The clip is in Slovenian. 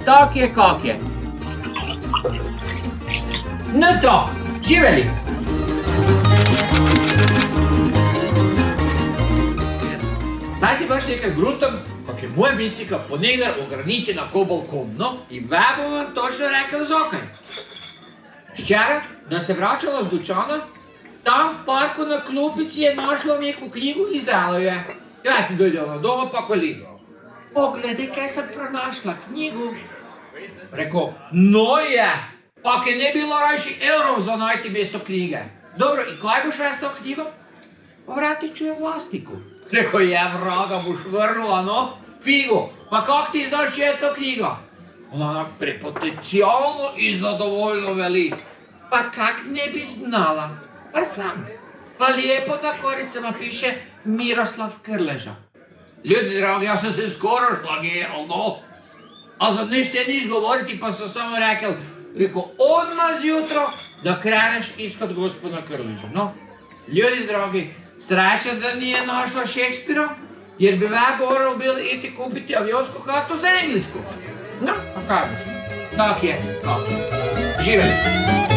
tak je, kak je. No to, živeli! Zdaj si baš nekaj gruntem, kak je moj bicikl ponekdaj ograničen na balkon, no, in ve bom vam točno rekel zakaj. Včeraj, da se vračala z Dučana, tam v parku na klopici je našla neko knjigo in vzela jo je. Ja, ti dojde ona doma pa kvali. Poglej, kaj sem pronašla, knjigo. Rekel, no je, pa kaj ne bilo rajši evrov za najti mesto knjige. Dobro, in kaj boš res s to knjigo? Vratiču je v lastiku. Rekel, je vraga, boš vrnula, no? Figo, pa kak ti znaš, če je to knjiga? Ona prepotencialno in zadovoljno veli. Pa kak ne bi znala? Pa znam. Pa lijepo na koricama piše Miroslav Krleža. Ljudi dragi, jaz sem se skoro šlagiral, no? A za nište niš govoriti, pa sem samo rekel, odmah zjutro, da kreneš iskat gospoda Krleža, no? Ljudi dragi, sreća da nije našla Šekspira, jer bi ve moral bil iti kupiti avionsko kartu za englesko. No, a kaj boš? Tak je, tak je. Živeli!